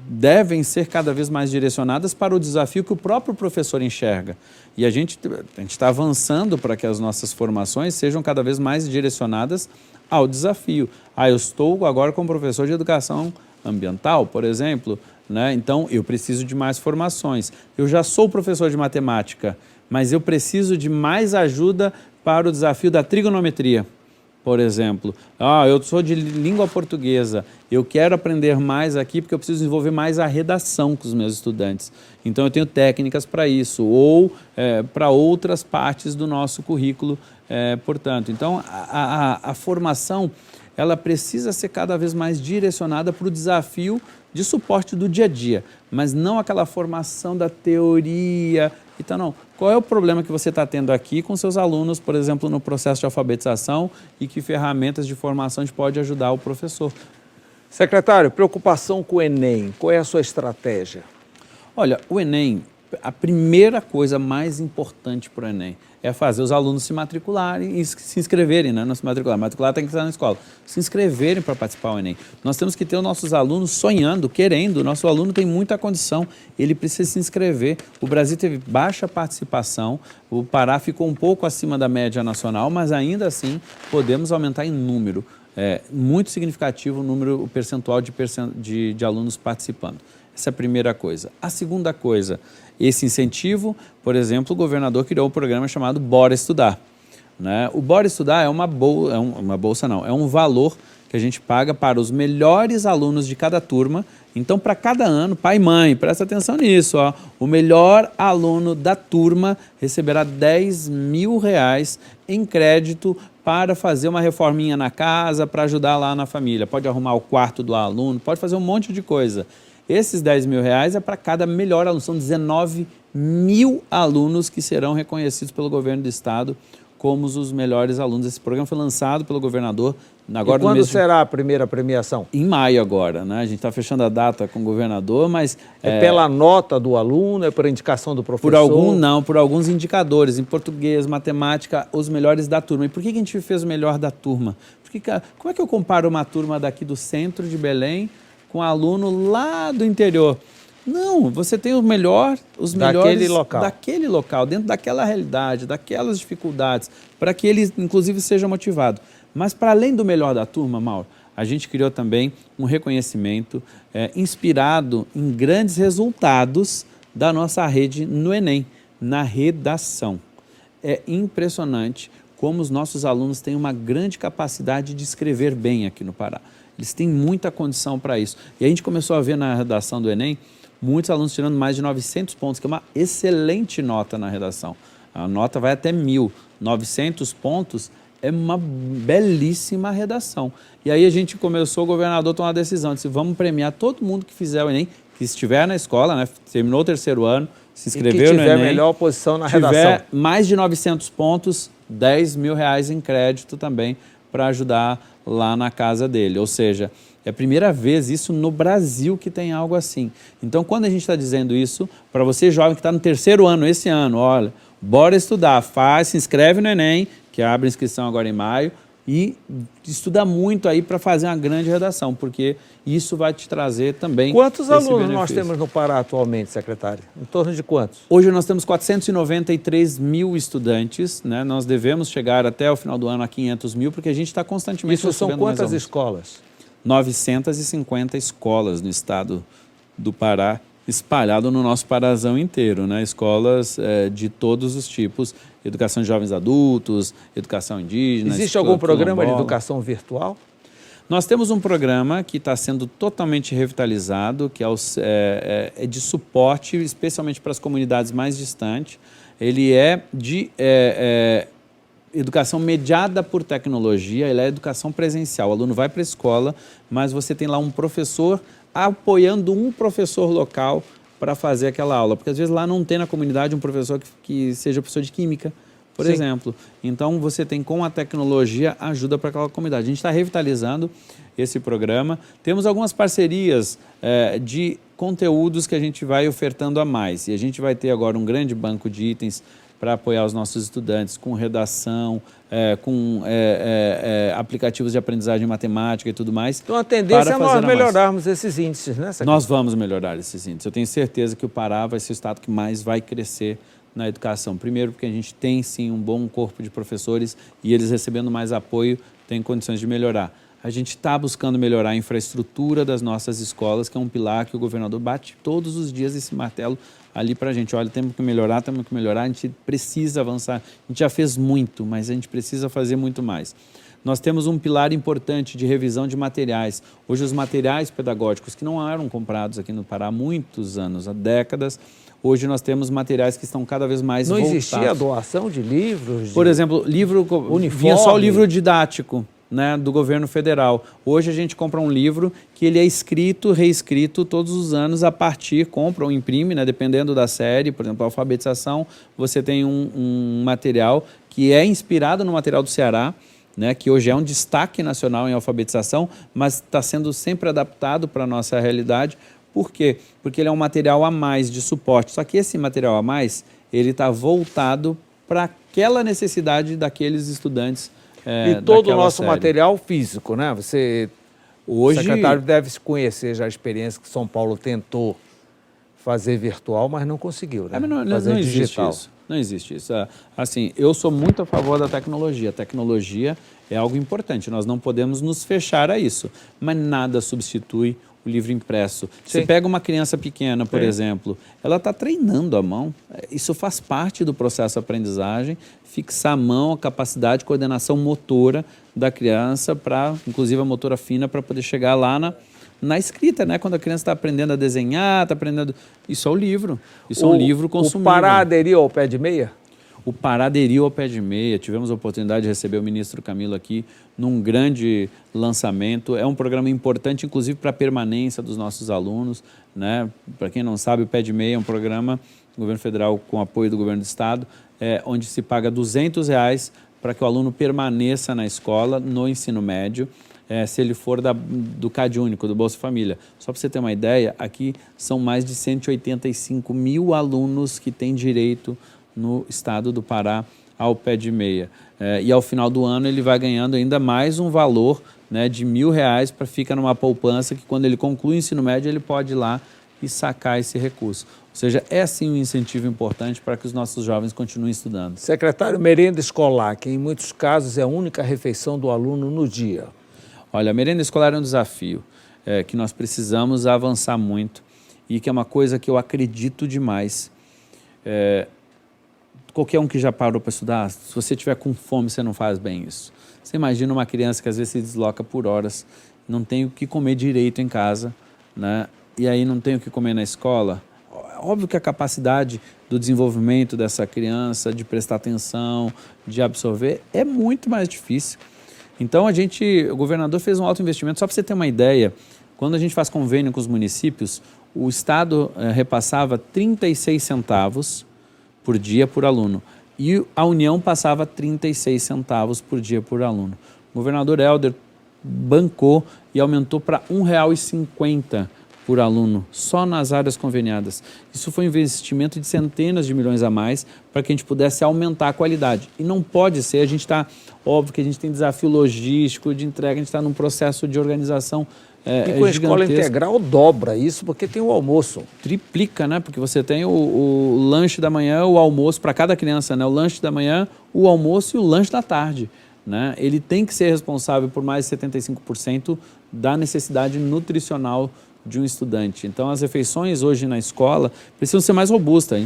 devem ser cada vez mais direcionadas para o desafio que o próprio professor enxerga. E a gente está avançando para que as nossas formações sejam cada vez mais direcionadas ao desafio. Eu estou agora como professor de educação ambiental, por exemplo, né? Então eu preciso de mais formações. Eu já sou professor de matemática, mas eu preciso de mais ajuda para o desafio da trigonometria, por exemplo. Eu sou de língua portuguesa, eu quero aprender mais aqui porque eu preciso desenvolver mais a redação com os meus estudantes. Então eu tenho técnicas para isso, ou para outras partes do nosso currículo, portanto. Então a formação ela precisa ser cada vez mais direcionada para o desafio de suporte do dia a dia, mas não aquela formação da teoria. Então, não. Qual é o problema que você está tendo aqui com seus alunos, por exemplo, no processo de alfabetização, e que ferramentas de formação a gente pode ajudar o professor? Secretário, preocupação com o Enem, qual é a sua estratégia? Olha, o Enem, a primeira coisa mais importante para o Enem é fazer os alunos se matricularem e se inscreverem, né? Não se matricular. Matricular tem que estar na escola. Se inscreverem para participar do Enem. Nós temos que ter os nossos alunos sonhando, querendo. O nosso aluno tem muita condição, ele precisa se inscrever. O Brasil teve baixa participação, o Pará ficou um pouco acima da média nacional, mas ainda assim podemos aumentar em número. É muito significativo o percentual de alunos participando. Essa é a primeira coisa. A segunda coisa, esse incentivo, por exemplo, o governador criou um programa chamado Bora Estudar. Né? O Bora Estudar é uma bolsa não, é um valor que a gente paga para os melhores alunos de cada turma. Então, para cada ano, pai e mãe, presta atenção nisso, ó, o melhor aluno da turma receberá R$10.000 em crédito para fazer uma reforminha na casa, para ajudar lá na família. Pode arrumar o quarto do aluno, pode fazer um monte de coisa. Esses R$10.000 é para cada melhor aluno. São 19.000 alunos que serão reconhecidos pelo governo do estado como os melhores alunos. Esse programa foi lançado pelo governador agora. E quando será a primeira premiação? Em maio agora, né? A gente está fechando a data com o governador, mas... É pela nota do aluno, é por indicação do professor? Por alguns indicadores, em português, matemática, os melhores da turma. E por que a gente fez o melhor da turma? Porque, como é que eu comparo uma turma daqui do centro de Belém com um aluno lá do interior? Não, você tem os melhores daquele local, dentro daquela realidade, daquelas dificuldades, para que ele, inclusive, seja motivado. Mas, para além do melhor da turma, Mauro, a gente criou também um reconhecimento inspirado em grandes resultados da nossa rede no Enem, na redação. É impressionante como os nossos alunos têm uma grande capacidade de escrever bem aqui no Pará. Eles têm muita condição para isso. E a gente começou a ver na redação do Enem muitos alunos tirando mais de 900 pontos, que é uma excelente nota na redação. A nota vai até 1.000. 900 pontos é uma belíssima redação. E aí a gente começou, o governador tomou uma decisão, disse, vamos premiar todo mundo que fizer o Enem, que estiver na escola, né, terminou o terceiro ano, se inscreveu no Enem. E que tiver melhor posição na redação. Tiver mais de 900 pontos, R$10.000 em crédito também para ajudar lá na casa dele. Ou seja, é a primeira vez isso no Brasil que tem algo assim. Então, quando a gente está dizendo isso, para você jovem que está no terceiro ano, esse ano, olha, bora estudar, se inscreve no Enem, que abre inscrição agora em maio, e estuda muito aí para fazer uma grande redação, porque isso vai te trazer também. Quantos alunos nós temos no Pará atualmente, secretário? Em torno de quantos? Hoje nós temos 493.000 estudantes, né? Nós devemos chegar até o final do ano a 500.000, porque a gente está constantemente recebendo. Isso são quantas escolas? 950 escolas no estado do Pará, espalhado no nosso Parazão inteiro, né? Escolas de todos os tipos, educação de jovens adultos, educação indígena. Existe algum programa de educação virtual? Nós temos um programa que está sendo totalmente revitalizado, que é de suporte, especialmente para as comunidades mais distantes. Ele é de educação mediada por tecnologia, ele é educação presencial. O aluno vai para a escola, mas você tem lá um professor apoiando um professor local para fazer aquela aula. Porque às vezes lá não tem na comunidade um professor que seja professor de química, por exemplo. Então você tem com a tecnologia ajuda para aquela comunidade. A gente está revitalizando esse programa. Temos algumas parcerias de conteúdos que a gente vai ofertando a mais. E a gente vai ter agora um grande banco de itens para apoiar os nossos estudantes com redação, com aplicativos de aprendizagem matemática e tudo mais. Então a tendência é nós melhorarmos esses índices, né, secretário? Nós vamos melhorar esses índices. Eu tenho certeza que o Pará vai ser o estado que mais vai crescer na educação. Primeiro porque a gente tem sim um bom corpo de professores e eles recebendo mais apoio têm condições de melhorar. A gente está buscando melhorar a infraestrutura das nossas escolas, que é um pilar que o governador bate todos os dias esse martelo ali para a gente. Olha, temos que melhorar, a gente precisa avançar. A gente já fez muito, mas a gente precisa fazer muito mais. Nós temos um pilar importante de revisão de materiais. Hoje os materiais pedagógicos que não eram comprados aqui no Pará há muitos anos, há décadas, hoje nós temos materiais que estão cada vez mais voltados. Não existia doação de livros? Por exemplo, vinha só o livro didático, né, do governo federal. Hoje a gente compra um livro que ele é escrito, reescrito todos os anos a partir, compra ou imprime, né, dependendo da série. Por exemplo, a alfabetização, você tem um material que é inspirado no material do Ceará, né, que hoje é um destaque nacional em alfabetização, mas está sendo sempre adaptado para a nossa realidade, Por quê? Porque ele é um material a mais de suporte. Só que esse material a mais, ele está voltado para aquela necessidade daqueles estudantes E todo o nosso série. material físico, né? O secretário deve se conhecer já a experiência que São Paulo tentou fazer virtual, mas não conseguiu, né? Mas fazer não existe digital. isso. Não existe isso. Assim, eu sou muito a favor da tecnologia. A tecnologia é algo importante. Nós não podemos nos fechar a isso. Mas nada substitui o livro impresso. Você pega uma criança pequena, por exemplo, ela está treinando a mão. Isso faz parte do processo de aprendizagem, fixar a mão, a capacidade de coordenação motora da criança, inclusive a motora fina, para poder chegar lá na escrita, né? Quando a criança está aprendendo a desenhar, está aprendendo... Isso é o livro. Isso é um livro consumível. O Pará aderiu ao pé de meia? O Pará aderiu ao pé de meia. Tivemos a oportunidade de receber o ministro Camilo aqui num grande lançamento. É um programa importante, inclusive, para a permanência dos nossos alunos, né? Para quem não sabe, o pé de meia é um programa do governo federal com apoio do governo do estado, onde se paga R$200 para que o aluno permaneça na escola, no ensino médio, se ele for do CAD Único, do Bolsa Família. Só para você ter uma ideia, aqui são mais de 185 mil alunos que têm direito no estado do Pará ao pé de meia. E ao final do ano ele vai ganhando ainda mais um valor, né, de R$1.000 para ficar numa poupança que quando ele conclui o ensino médio ele pode ir lá e sacar esse recurso. Ou seja, é sim um incentivo importante para que os nossos jovens continuem estudando. Secretário, merenda escolar, que em muitos casos é a única refeição do aluno no dia. Olha, a merenda escolar é um desafio que nós precisamos avançar muito e que é uma coisa que eu acredito demais. Qualquer um que já parou para estudar, se você tiver com fome, você não faz bem isso. Você imagina uma criança que às vezes se desloca por horas, não tem o que comer direito em casa, né? E aí não tem o que comer na escola. Óbvio que a capacidade do desenvolvimento dessa criança, de prestar atenção, de absorver, é muito mais difícil. Então, o governador fez um alto investimento. Só para você ter uma ideia, quando a gente faz convênio com os municípios, o Estado repassava 36 centavos por dia por aluno e a União passava 36 centavos por dia por aluno. O governador Helder bancou e aumentou para R$1,50 por aluno, só nas áreas conveniadas. Isso foi um investimento de centenas de milhões a mais para que a gente pudesse aumentar a qualidade. E não pode ser, óbvio que a gente tem desafio logístico de entrega, a gente está num processo de organização e com a escola integral dobra isso, porque tem o almoço. Triplica, né? Porque você tem o lanche da manhã, o almoço para cada criança, né? O lanche da manhã, o almoço e o lanche da tarde, né? Ele tem que ser responsável por mais de 75% da necessidade nutricional de um estudante. Então, as refeições hoje na escola precisam ser mais robustas.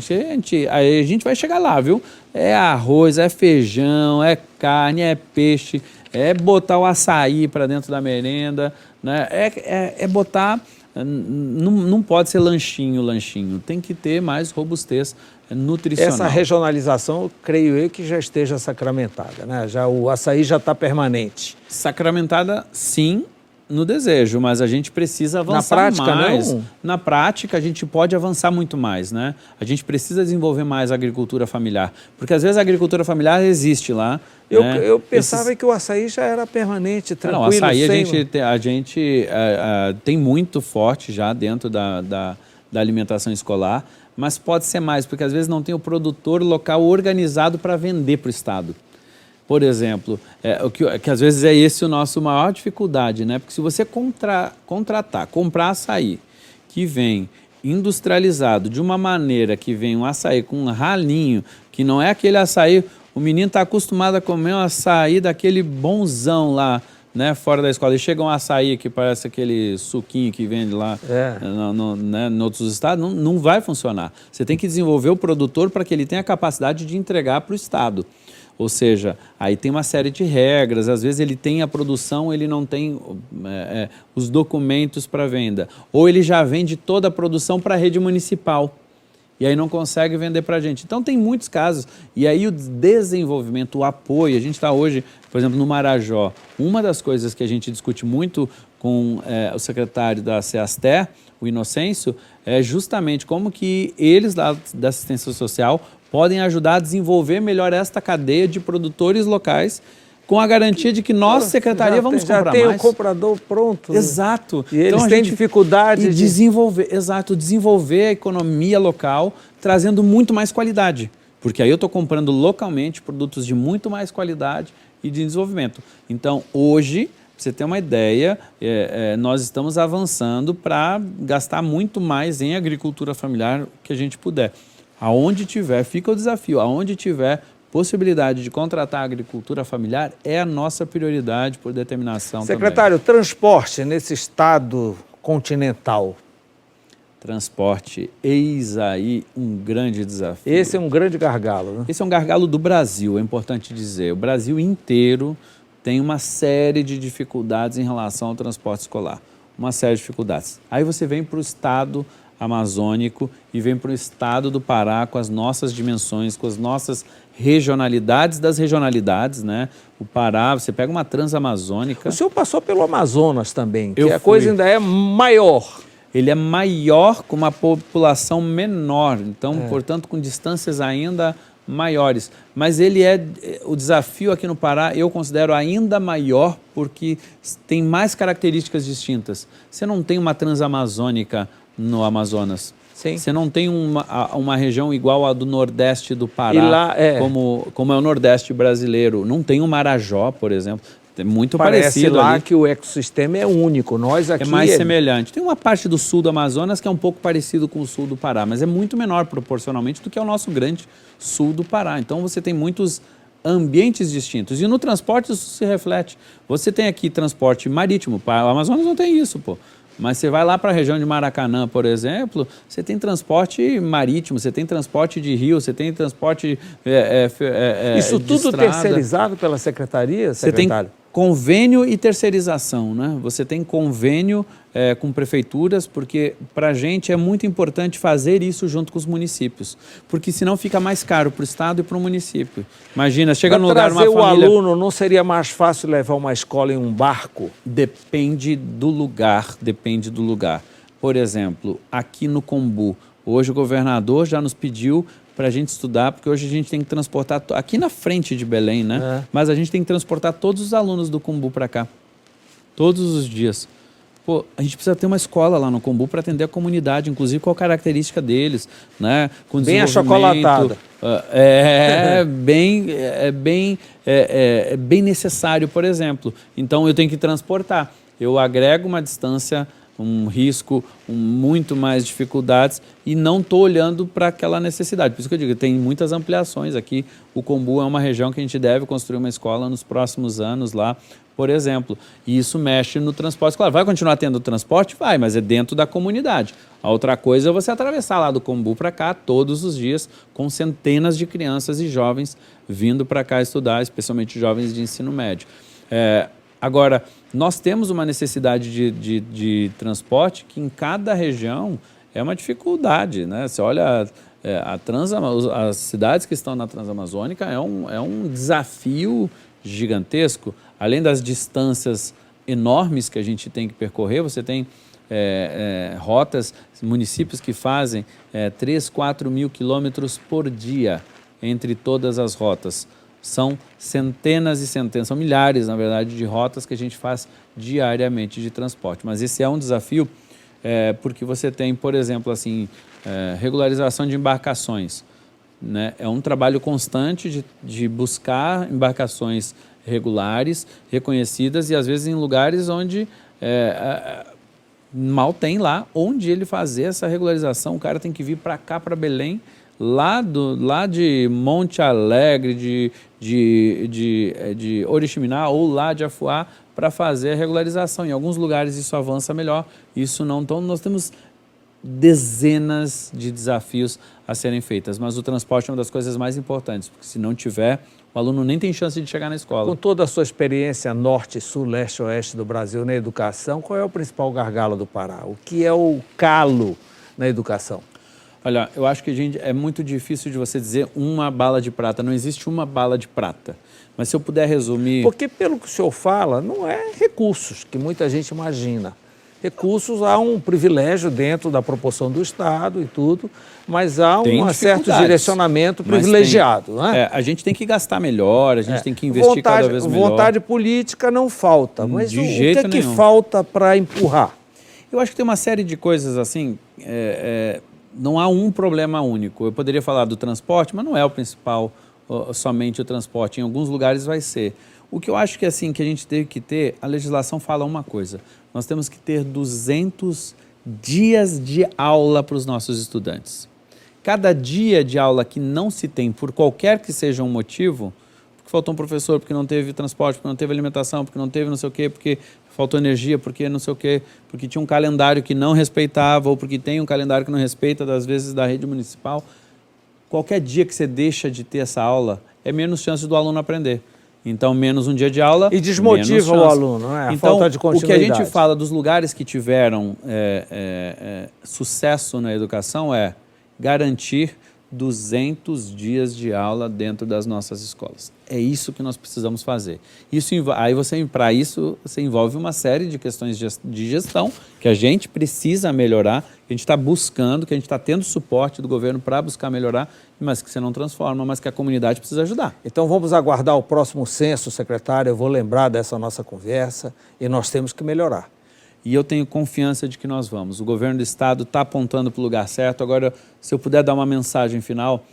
A gente vai chegar lá, viu? É arroz, é feijão, é carne, é peixe, é botar o açaí para dentro da merenda, né? É botar... Não pode ser lanchinho. Tem que ter mais robustez nutricional. Essa regionalização, creio eu, que já esteja sacramentada, né? O açaí já está permanente. Sacramentada, sim, no desejo, mas a gente precisa avançar mais. Na prática, não? Na prática, a gente pode avançar muito mais, né? A gente precisa desenvolver mais a agricultura familiar, porque às vezes a agricultura familiar existe lá. Eu pensava que o açaí já era permanente, tranquilo. Não, o açaí a gente tem muito forte já dentro da alimentação escolar, mas pode ser mais, porque às vezes não tem o produtor local organizado para vender para o Estado. Por exemplo, que às vezes é esse o nosso maior dificuldade, né? Porque se você comprar açaí que vem industrializado de uma maneira que vem um açaí com um ralinho, que não é aquele açaí, o menino está acostumado a comer um açaí daquele bonzão lá, né, fora da escola, e chega um açaí que parece aquele suquinho que vende lá em outros estados, não vai funcionar. Você tem que desenvolver o produtor para que ele tenha a capacidade de entregar para o Estado. Ou seja, aí tem uma série de regras, às vezes ele tem a produção, ele não tem os documentos para venda. Ou ele já vende toda a produção para a rede municipal e aí não consegue vender para a gente. Então tem muitos casos. E aí o desenvolvimento, o apoio, a gente está hoje, por exemplo, no Marajó. Uma das coisas que a gente discute muito com o secretário da CEASTER, o Inocêncio, é justamente como que eles da assistência social podem ajudar a desenvolver melhor esta cadeia de produtores locais com a garantia de que nós, secretaria, vamos comprar mais. Já tem o comprador pronto. Exato. E eles têm dificuldade de desenvolver, exato, desenvolver a economia local, trazendo muito mais qualidade. Porque aí eu estou comprando localmente produtos de muito mais qualidade e de desenvolvimento. Então, hoje, para você ter uma ideia, nós estamos avançando para gastar muito mais em agricultura familiar que a gente puder. Aonde tiver, fica o desafio, aonde tiver possibilidade de contratar a agricultura familiar é a nossa prioridade por determinação. Secretário, também. Transporte nesse estado continental. Transporte, eis aí um grande desafio. Esse é um grande gargalo, né? Esse é um gargalo do Brasil, é importante dizer. O Brasil inteiro tem uma série de dificuldades em relação ao transporte escolar. Uma série de dificuldades. Aí você vem para o estado amazônico e vem para o estado do Pará com as nossas dimensões, com as nossas regionalidades das regionalidades, né? O Pará, você pega uma transamazônica... O senhor passou pelo Amazonas também, que a fui. coisa ainda é maior. Ele é maior com uma população menor, então, portanto, com distâncias ainda maiores. Mas o desafio aqui no Pará, eu considero ainda maior porque tem mais características distintas. Você não tem uma transamazônica no Amazonas. Sim. Você não tem uma região igual a do Nordeste do Pará, lá, como é o Nordeste brasileiro. Não tem o Marajó, por exemplo. É muito Parece parecido lá ali. que o ecossistema é único. Nós aqui é mais semelhante. Tem uma parte do sul do Amazonas que é um pouco parecido com o sul do Pará, mas é muito menor proporcionalmente do que é o nosso grande sul do Pará. Então você tem muitos ambientes distintos. E no transporte isso se reflete. Você tem aqui transporte marítimo. O Amazonas não tem isso, pô. Mas você vai lá para a região de Maracanã, por exemplo, você tem transporte marítimo, você tem transporte de rio, você tem transporte isso de tudo estrada. Terceirizado pela secretaria, secretário? Você tem convênio e terceirização, né? Você tem convênio com prefeituras, porque para a gente é muito importante fazer isso junto com os municípios, porque senão fica mais caro para o estado e para o município. Imagina, chega no lugar uma família... Para trazer o aluno, não seria mais fácil levar uma escola em um barco? Depende do lugar, depende do lugar. Por exemplo, aqui no Combu, hoje o governador já nos pediu para a gente estudar, porque hoje a gente tem que transportar, aqui na frente de Belém, né? Mas a gente tem que transportar todos os alunos do Combu para cá, todos os dias. Pô, a gente precisa ter uma escola lá no Combu para atender a comunidade, inclusive qual a característica deles, né? Com bem achocolatada. É bem necessário, por exemplo. Então eu tenho que transportar. Eu agrego uma distância, um risco, muito mais dificuldades e não estou olhando para aquela necessidade. Por isso que eu digo, tem muitas ampliações aqui. O Combu é uma região que a gente deve construir uma escola nos próximos anos lá, por exemplo. E isso mexe no transporte escolar. Vai continuar tendo transporte? Vai, mas é dentro da comunidade. A outra coisa é você atravessar lá do Combu para cá todos os dias com centenas de crianças e jovens vindo para cá estudar, especialmente jovens de ensino médio. Agora, nós temos uma necessidade de transporte que em cada região é uma dificuldade, né? Você olha as cidades que estão na Transamazônica, é um desafio gigantesco. Além das distâncias enormes que a gente tem que percorrer, você tem rotas, municípios que fazem 3, 4 mil quilômetros por dia entre todas as rotas. São centenas e centenas, são milhares, na verdade, de rotas que a gente faz diariamente de transporte. Mas esse é um desafio porque você tem, por exemplo, assim, regularização de embarcações, né? É um trabalho constante de buscar embarcações regulares, reconhecidas e às vezes em lugares onde mal tem lá onde ele fazer essa regularização. O cara tem que vir para cá, para Belém, lá de Monte Alegre, de Oriximiná ou lá de Afuá para fazer a regularização. Em alguns lugares isso avança melhor, isso não. Então nós temos dezenas de desafios a serem feitas, mas o transporte é uma das coisas mais importantes, porque se não tiver, o aluno nem tem chance de chegar na escola. Com toda a sua experiência norte, sul, leste, oeste do Brasil na educação, qual é o principal gargalo do Pará? O que é o calo na educação? Olha, eu acho que é muito difícil de você dizer uma bala de prata, não existe uma bala de prata. Mas se eu puder resumir... Porque pelo que o senhor fala, não é recursos que muita gente imagina. recursos, há um privilégio dentro da proporção do Estado e tudo, mas há um certo direcionamento privilegiado. Né? A gente tem que gastar melhor, a gente tem que investir cada vez melhor. Vontade política não falta, mas de o jeito que é nenhum. que falta para empurrar? Eu acho que tem uma série de coisas assim, não há um problema único. Eu poderia falar do transporte, mas não é o principal, somente o transporte. Em alguns lugares vai ser. O que eu acho que assim que a gente tem que ter, a legislação fala uma coisa, nós temos que ter 200 dias de aula para os nossos estudantes. Cada dia de aula que não se tem, por qualquer que seja um motivo, porque faltou um professor, porque não teve transporte, porque não teve alimentação, porque não teve não sei o quê, porque faltou energia, porque não sei o quê, porque tinha um calendário que não respeitava, ou porque tem um calendário que não respeita, das vezes, da rede municipal. Qualquer dia que você deixa de ter essa aula, é menos chance do aluno aprender. Então, menos um dia de aula, e desmotiva o aluno, né? A falta de continuidade. O que a gente fala dos lugares que tiveram sucesso na educação é garantir 200 dias de aula dentro das nossas escolas. É isso que nós precisamos fazer. Para isso, você envolve uma série de questões de gestão que a gente precisa melhorar, que a gente está buscando, que a gente está tendo suporte do governo para buscar melhorar, mas que você não transforma, mas que a comunidade precisa ajudar. Então vamos aguardar o próximo censo, secretário, eu vou lembrar dessa nossa conversa e nós temos que melhorar. E eu tenho confiança de que nós vamos. O governo do Estado está apontando para o lugar certo. Agora, se eu puder dar uma mensagem final,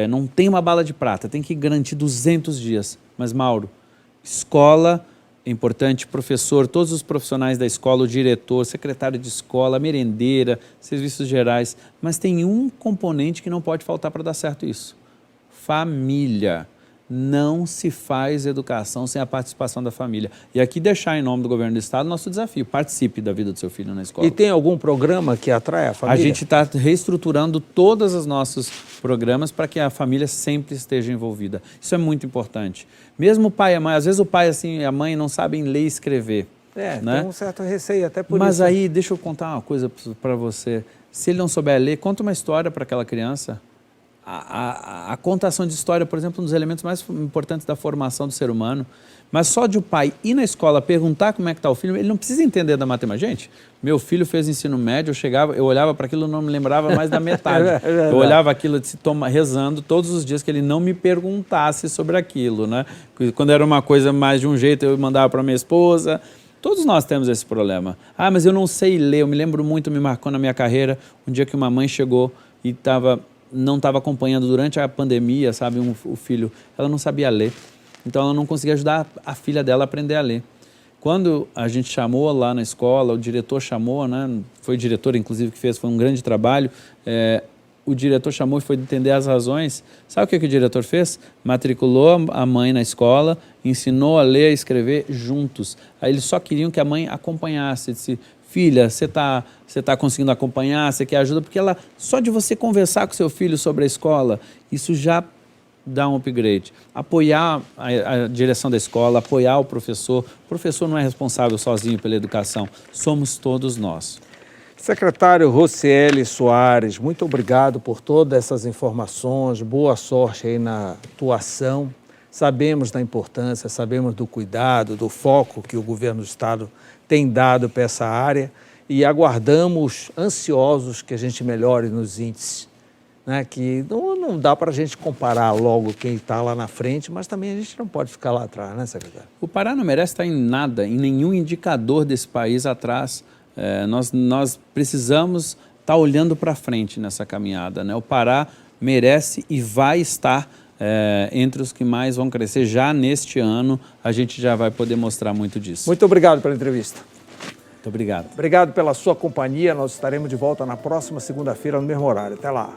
não tem uma bala de prata, tem que garantir 200 dias. Mas, Mauro, escola é importante, professor, todos os profissionais da escola, o diretor, secretário de escola, merendeira, serviços gerais. Mas tem um componente que não pode faltar para dar certo isso. Família. Não se faz educação sem a participação da família. E aqui deixar em nome do governo do Estado nosso desafio, participe da vida do seu filho na escola. E tem algum programa que atrai a família? A gente está reestruturando todos os nossos programas para que a família sempre esteja envolvida. Isso é muito importante. Mesmo o pai e a mãe, às vezes o pai assim, e a mãe não sabem ler e escrever. Né? Tem um certo receio até por Mas isso. Aí, deixa eu contar uma coisa para você. Se ele não souber ler, conta uma história para aquela criança. A contação de história, por exemplo, é um dos elementos mais importantes da formação do ser humano. Mas só de o pai ir na escola perguntar como é que está o filho, ele não precisa entender da matemática. Gente, meu filho fez ensino médio, eu olhava para aquilo e não me lembrava mais da metade. Eu olhava aquilo rezando todos os dias que ele não me perguntasse sobre aquilo, né? Quando era uma coisa mais de um jeito, eu mandava para minha esposa. Todos nós temos esse problema. Ah, mas eu não sei ler. Eu me lembro muito, me marcou na minha carreira, um dia que uma mãe chegou e não estava acompanhando durante a pandemia, sabe, o filho, ela não sabia ler, então ela não conseguia ajudar a filha dela a aprender a ler. Quando a gente chamou lá na escola, o diretor chamou, né, foi o diretor inclusive que fez, foi um grande trabalho, o diretor chamou e foi entender as razões. Sabe o que o diretor fez? Matriculou a mãe na escola, ensinou a ler e escrever juntos. Aí eles só queriam que a mãe acompanhasse, disse: filha, você tá conseguindo acompanhar, você quer ajuda? Porque só de você conversar com seu filho sobre a escola, isso já dá um upgrade. Apoiar a direção da escola, apoiar o professor. O professor não é responsável sozinho pela educação, somos todos nós. Secretário Rocieli Soares, muito obrigado por todas essas informações, boa sorte aí na atuação. Sabemos da importância, sabemos do cuidado, do foco que o governo do Estado tem dado para essa área e aguardamos ansiosos que a gente melhore nos índices, né? Que não dá para a gente comparar logo quem está lá na frente, mas também a gente não pode ficar lá atrás, né, secretário? O Pará não merece estar em nada, em nenhum indicador desse país atrás. Nós precisamos estar olhando para frente nessa caminhada, né? O Pará merece e vai estar entre os que mais vão crescer. Já neste ano, a gente já vai poder mostrar muito disso. Muito obrigado pela entrevista. Muito obrigado. Obrigado pela sua companhia. Nós estaremos de volta na próxima segunda-feira, no mesmo horário. Até lá.